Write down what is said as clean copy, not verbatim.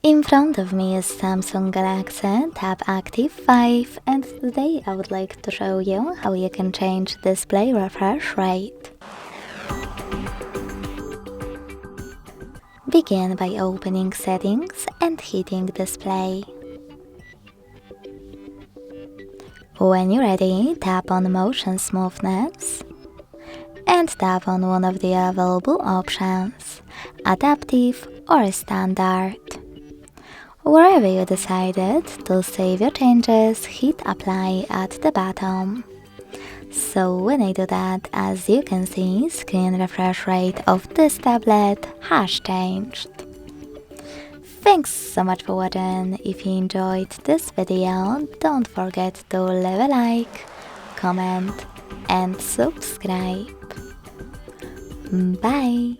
In front of me is Samsung Galaxy Tab Active 5, and today I would like to show you how you can change display refresh rate. Begin by opening Settings and hitting Display. When you're ready, tap on Motion Smoothness and tap on one of the available options, Adaptive or Standard. Wherever you decided to save your changes, hit Apply at the bottom. So when I do that, as you can see, screen refresh rate of this tablet has changed. Thanks so much for watching. If you enjoyed this video, don't forget to leave a like, comment and subscribe. Bye!